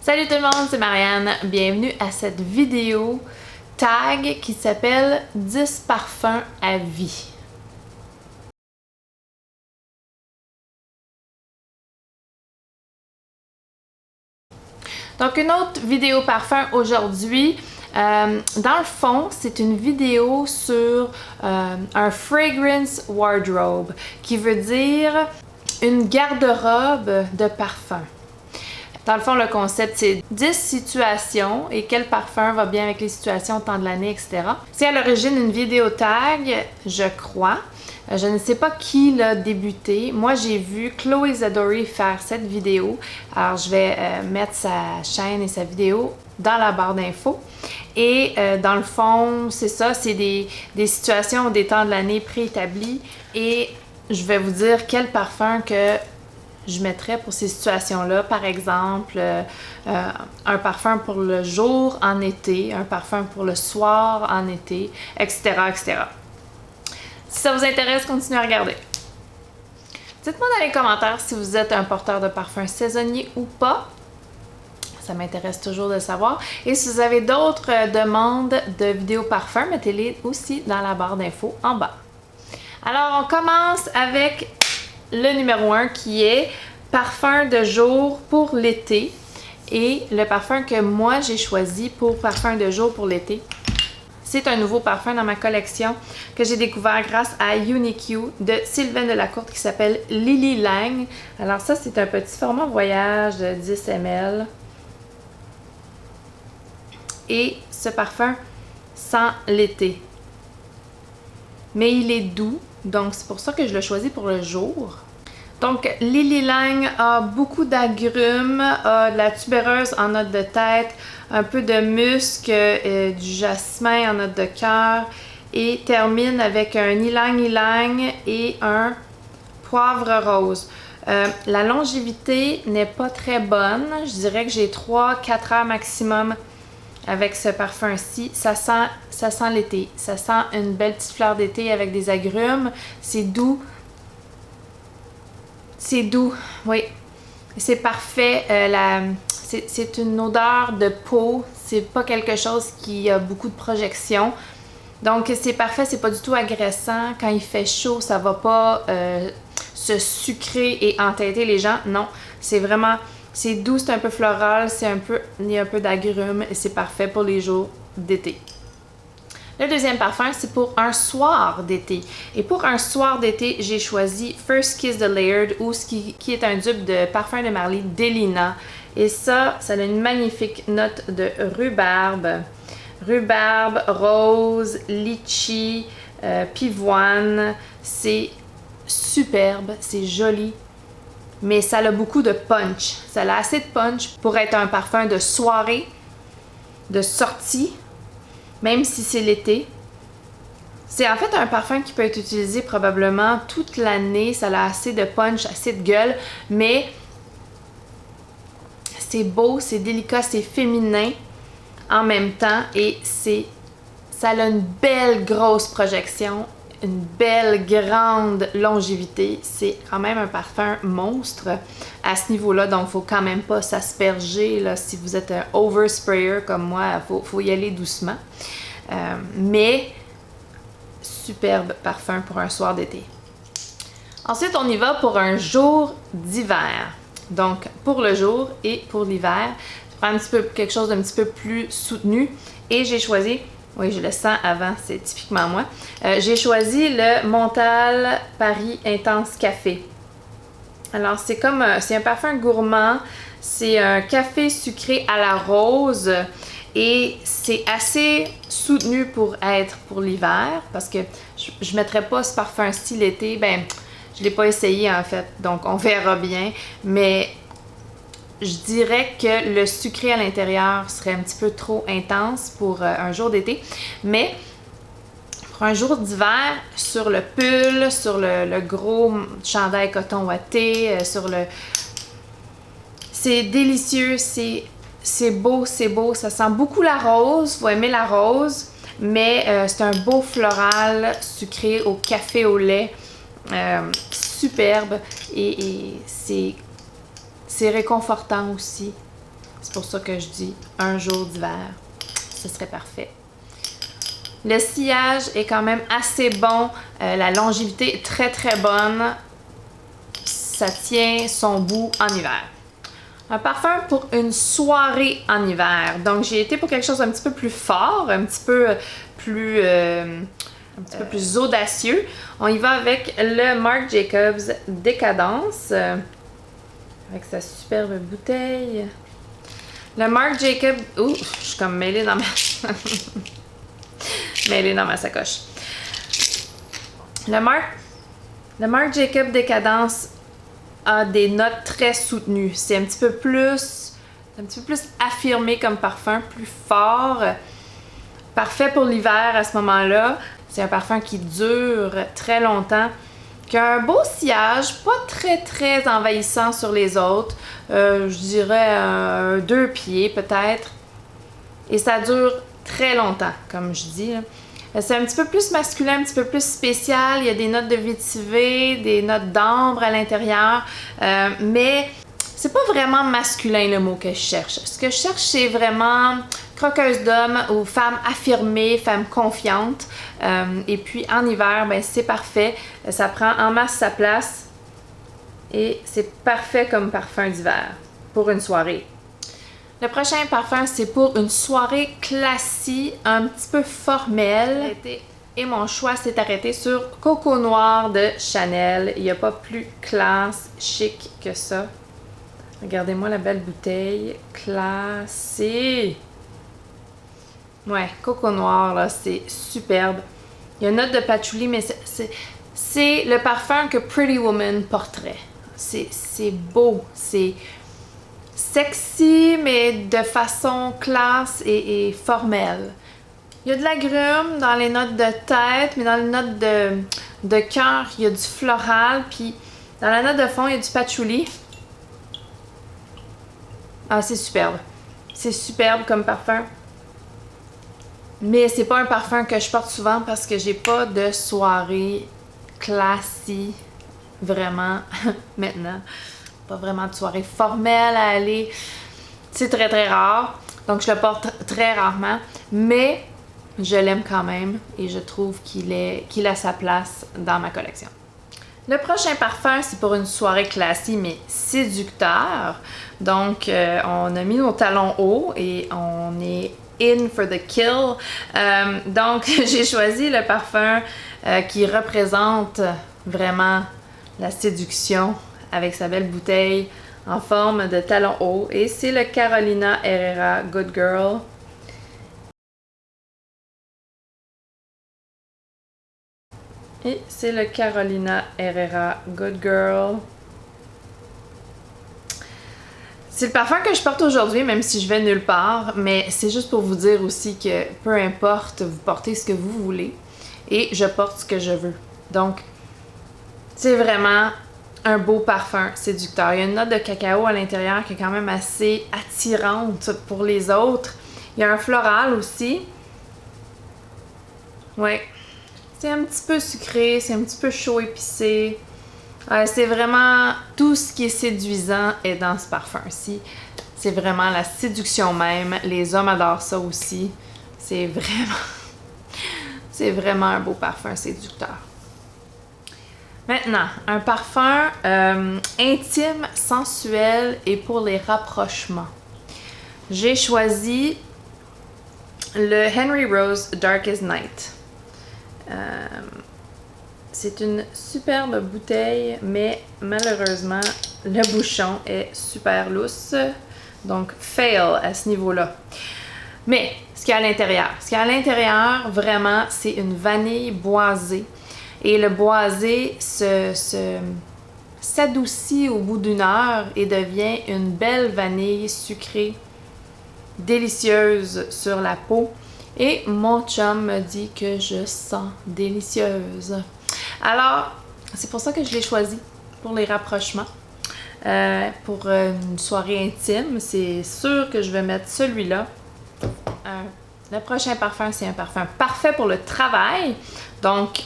Salut tout le monde, c'est Marianne. Bienvenue à cette vidéo tag qui s'appelle 10 parfums à vie. Donc une autre vidéo parfum aujourd'hui. Dans le fond, c'est une vidéo sur un fragrance wardrobe qui veut dire une garde-robe de parfums. Dans le fond, le concept, c'est 10 situations et quel parfum va bien avec les situations au temps de l'année, etc. C'est à l'origine une vidéo tag, je crois. Je ne sais pas qui l'a débuté. Moi, j'ai vu Chloé Zadori faire cette vidéo. Alors, je vais mettre sa chaîne et sa vidéo dans la barre d'infos. Et dans le fond, c'est ça, c'est des situations des temps de l'année préétablis. Et je vais vous dire quel parfum que je mettrais pour ces situations-là. Par exemple, un parfum pour le jour en été, un parfum pour le soir en été, etc., etc. Si ça vous intéresse, continuez à regarder. Dites-moi dans les commentaires si vous êtes un porteur de parfum saisonnier ou pas. Ça m'intéresse toujours de savoir. Et si vous avez d'autres demandes de vidéos parfums, mettez-les aussi dans la barre d'infos en bas. Alors, on commence avec le numéro 1 qui est parfum de jour pour l'été. Et le parfum que moi j'ai choisi pour parfum de jour pour l'été, c'est un nouveau parfum dans ma collection que j'ai découvert grâce à Unique de Sylvain Delacourte qui s'appelle Lily Lang. Alors ça, c'est un petit format voyage de 10 ml. Et ce parfum sent l'été. Mais il est doux, donc c'est pour ça que je l'ai choisi pour le jour. Donc, Lily Lang a beaucoup d'agrumes, a de la tubéreuse en note de tête, un peu de musc, du jasmin en note de cœur et termine avec un ylang-ylang et un poivre rose. La longévité n'est pas très bonne. Je dirais que j'ai 3-4 heures maximum avec ce parfum-ci. Ça sent l'été. Ça sent une belle petite fleur d'été avec des agrumes. C'est doux. C'est doux, oui. C'est parfait. C'est une odeur de peau. C'est pas quelque chose qui a beaucoup de projection. Donc, c'est parfait. C'est pas du tout agressant. Quand il fait chaud, ça va pas se sucrer et entêter les gens. Non, c'est vraiment... C'est doux, c'est un peu floral. Il y a un peu d'agrumes. Et c'est parfait pour les jours d'été. Le deuxième parfum, c'est pour un soir d'été. Et pour un soir d'été, j'ai choisi First Kiss de Laird, qui est un dupe de parfum de Marly Delina. Et ça a une magnifique note de rhubarbe. Rhubarbe, rose, litchi, pivoine. C'est superbe, c'est joli. Mais ça a beaucoup de punch. Ça a assez de punch pour être un parfum de soirée, de sortie. Même si c'est l'été. C'est en fait un parfum qui peut être utilisé probablement toute l'année. Ça a assez de punch, assez de gueule, mais c'est beau, c'est délicat, c'est féminin en même temps et ça a une belle grosse projection, une belle grande longévité. C'est quand même un parfum monstre à ce niveau-là, donc il faut quand même pas s'asperger là, si vous êtes un oversprayer comme moi, faut y aller doucement. Mais superbe parfum pour un soir d'été. Ensuite, on y va pour un jour d'hiver. Donc, pour le jour et pour l'hiver, je prends quelque chose d'un petit peu plus soutenu et j'ai choisi, oui, je le sens avant, c'est typiquement moi, j'ai choisi le Montal Paris Intense Café. Alors, c'est un parfum gourmand, c'est un café sucré à la rose. Et c'est assez soutenu pour être pour l'hiver parce que je ne mettrais pas ce parfum-ci l'été. Ben, je ne l'ai pas essayé en fait, donc on verra bien. Mais je dirais que le sucré à l'intérieur serait un petit peu trop intense pour un jour d'été. Mais pour un jour d'hiver, sur le pull, sur le gros chandail coton ouaté, c'est délicieux, c'est beau, ça sent beaucoup la rose, faut aimer la rose, mais c'est un beau floral sucré au café au lait, superbe et c'est réconfortant aussi. C'est pour ça que je dis un jour d'hiver. Ce serait parfait. Le sillage est quand même assez bon. La longévité est très très bonne. Ça tient son bout en hiver. Un parfum pour une soirée en hiver. Donc j'ai été pour quelque chose d'un petit peu plus fort, un petit peu plus audacieux. On y va avec le Marc Jacobs Décadence. Avec sa superbe bouteille. Le Marc Jacobs... Ouh, je suis comme mêlée dans ma... mêlée dans ma sacoche. Le Marc Jacobs Décadence a des notes très soutenues. C'est un petit peu plus affirmé comme parfum, plus fort. Parfait pour l'hiver à ce moment-là. C'est un parfum qui dure très longtemps. Qui a un beau sillage, pas très très envahissant sur les autres. Je dirais 2 pieds peut-être. Et ça dure très longtemps, comme je dis. C'est un petit peu plus masculin, un petit peu plus spécial. Il y a des notes de vétiver, des notes d'ambre à l'intérieur. Mais c'est pas vraiment masculin le mot que je cherche. Ce que je cherche, c'est vraiment croqueuse d'homme ou femme affirmée, femme confiante. Et puis en hiver, ben, c'est parfait. Ça prend en masse sa place. Et c'est parfait comme parfum d'hiver pour une soirée. Le prochain parfum, c'est pour une soirée classique, un petit peu formelle. Et mon choix s'est arrêté sur Coco Noir de Chanel. Il n'y a pas plus classe, chic que ça. Regardez-moi la belle bouteille. Classée! Ouais, Coco Noir, là, c'est superbe. Il y a une note de patchouli, mais c'est le parfum que Pretty Woman porterait. C'est beau, c'est sexy, mais de façon classe et formelle. Il y a de l'agrumes dans les notes de tête, mais dans les notes de cœur, il y a du floral, puis dans la note de fond, il y a du patchouli. Ah, c'est superbe. C'est superbe comme parfum. Mais c'est pas un parfum que je porte souvent parce que j'ai pas de soirée classique vraiment maintenant. Pas vraiment de soirée formelle à aller. C'est très très rare. Donc je le porte très rarement. Mais je l'aime quand même et je trouve qu'il a sa place dans ma collection. Le prochain parfum, c'est pour une soirée classique mais séducteur. Donc on a mis nos talons hauts et on est in for the kill. Donc j'ai choisi le parfum qui représente vraiment la séduction avec sa belle bouteille en forme de talon haut et c'est le Carolina Herrera Good Girl. Et c'est le Carolina Herrera Good Girl. C'est le parfum que je porte aujourd'hui, même si je vais nulle part, mais c'est juste pour vous dire aussi que peu importe, vous portez ce que vous voulez et je porte ce que je veux. Donc, c'est vraiment un beau parfum séducteur. Il y a une note de cacao à l'intérieur qui est quand même assez attirante pour les autres. Il y a un floral aussi. Ouais. C'est un petit peu sucré, c'est un petit peu chaud épicé. C'est vraiment tout ce qui est séduisant est dans ce parfum-ci. C'est vraiment la séduction même. Les hommes adorent ça aussi. C'est vraiment un beau parfum séducteur. Maintenant, un parfum intime, sensuel et pour les rapprochements. J'ai choisi le Henry Rose Darkest Night. C'est une superbe bouteille, mais malheureusement, le bouchon est super lousse. Donc, fail à ce niveau-là. Mais, ce qu'il y a à l'intérieur. Ce qu'il y a à l'intérieur, vraiment, c'est une vanille boisée. Et le boisé s'adoucit au bout d'une heure et devient une belle vanille sucrée, délicieuse sur la peau. Et mon chum me dit que je sens délicieuse. Alors, c'est pour ça que je l'ai choisi, pour les rapprochements. Pour une soirée intime, c'est sûr que je vais mettre celui-là. Le prochain parfum, c'est un parfum parfait pour le travail. Donc,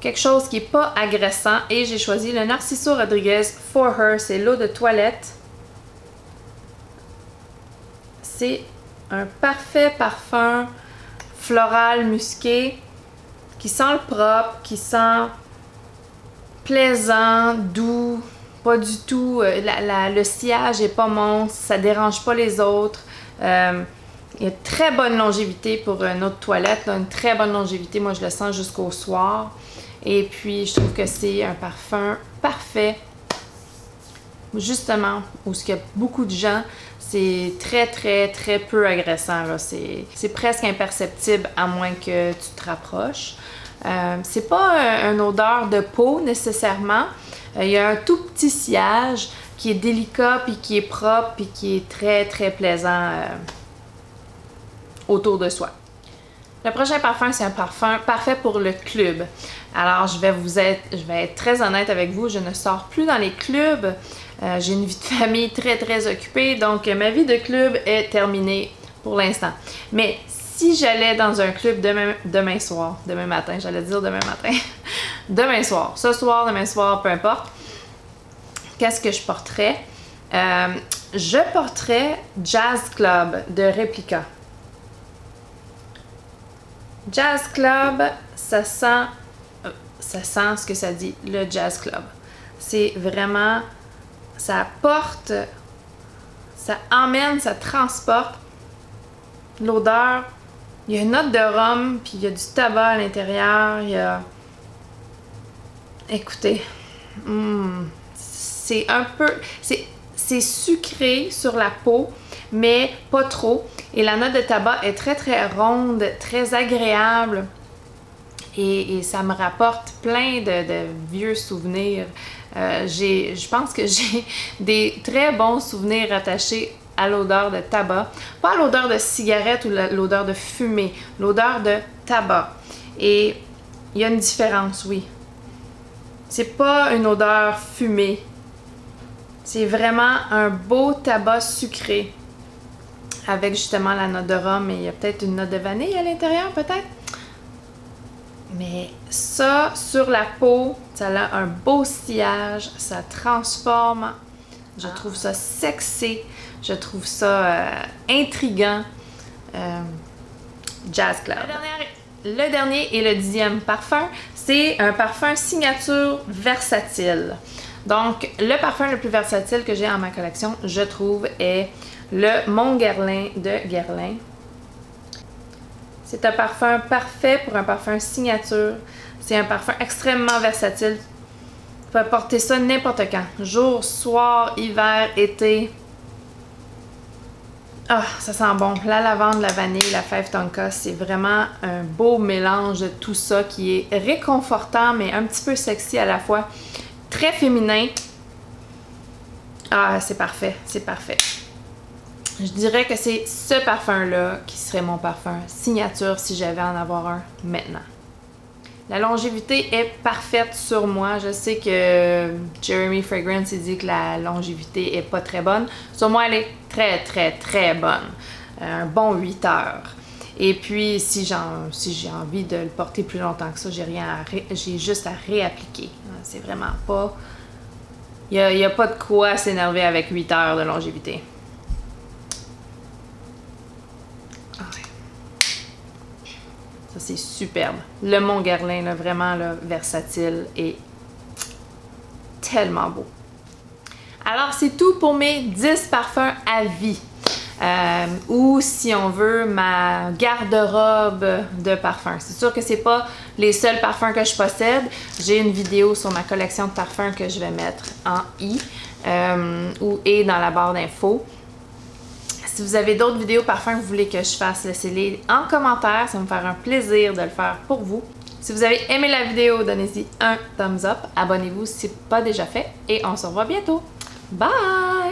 quelque chose qui n'est pas agressant. Et j'ai choisi le Narciso Rodriguez For Her. C'est l'eau de toilette. c'est un parfait parfum floral musqué qui sent le propre, qui sent plaisant, doux, pas du tout, le sillage est pas monstre, ça dérange pas les autres. Il y a très bonne longévité pour notre toilette, là, une très bonne longévité, moi je le sens jusqu'au soir. Et puis je trouve que c'est un parfum parfait, justement, où il y a beaucoup de gens, c'est très très très peu agressant, c'est presque imperceptible à moins que tu te rapproches. C'est pas une odeur de peau nécessairement. Il y a un tout petit sillage qui est délicat, puis qui est propre, puis qui est très très plaisant autour de soi. Le prochain parfum, c'est un parfum parfait pour le club. Alors, je vais être très honnête avec vous, je ne sors plus dans les clubs. J'ai une vie de famille très très occupée, donc ma vie de club est terminée pour l'instant. Mais si j'allais dans un club demain matin, demain soir, ce soir, demain soir, peu importe, qu'est-ce que je porterais? Je porterais Jazz Club de Replica. Jazz Club, ça sent ce que ça dit, le Jazz Club. C'est vraiment, ça apporte, ça emmène, ça transporte l'odeur. Il y a une note de rhum, puis il y a du tabac à l'intérieur, il y a... Écoutez, c'est un peu... C'est sucré sur la peau, mais pas trop. Et la note de tabac est très très ronde, très agréable. Et ça me rapporte plein de vieux souvenirs. Je pense que j'ai des très bons souvenirs attachés à l'odeur de tabac. Pas à l'odeur de cigarette ou l'odeur de fumée, l'odeur de tabac. Et il y a une différence, oui. C'est pas une odeur fumée. C'est vraiment un beau tabac sucré. Avec justement la note de rhum et il y a peut-être une note de vanille à l'intérieur, peut-être. Mais ça, sur la peau, ça a un beau sillage, ça transforme. Je trouve ça sexy, je trouve ça intriguant. Jazz Club. Le dernier et le 10e parfum, c'est un parfum signature versatile. Donc, le parfum le plus versatile que j'ai en ma collection, je trouve, est le Mon Guerlain de Guerlain. C'est un parfum parfait pour un parfum signature. C'est un parfum extrêmement versatile. Tu peux porter ça n'importe quand. Jour, soir, hiver, été. Ah, ça sent bon. La lavande, la vanille, la fève tonka, c'est vraiment un beau mélange de tout ça qui est réconfortant, mais un petit peu sexy à la fois. Très féminin. Ah, c'est parfait, c'est parfait. Je dirais que c'est ce parfum-là qui serait mon parfum signature si j'avais à en avoir un maintenant. La longévité est parfaite sur moi. Je sais que Jeremy Fragrance il dit que la longévité est pas très bonne. Sur moi, elle est très très très bonne. Un bon 8 heures. Et puis, si j'ai envie de le porter plus longtemps que ça, j'ai juste à réappliquer. C'est vraiment pas... Il n'y a pas de quoi s'énerver avec 8 heures de longévité. Ça, c'est superbe. Le Mon Guerlain, là, vraiment là, versatile et tellement beau. Alors, c'est tout pour mes 10 parfums à vie. Ou, si on veut, ma garde-robe de parfums. C'est sûr que c'est pas les seuls parfums que je possède. J'ai une vidéo sur ma collection de parfums que je vais mettre en i et dans la barre d'infos. Si vous avez d'autres vidéos parfums que vous voulez que je fasse, laissez-les en commentaire. Ça va me faire un plaisir de le faire pour vous. Si vous avez aimé la vidéo, donnez-y un thumbs up. Abonnez-vous si ce n'est pas déjà fait. Et on se revoit bientôt. Bye!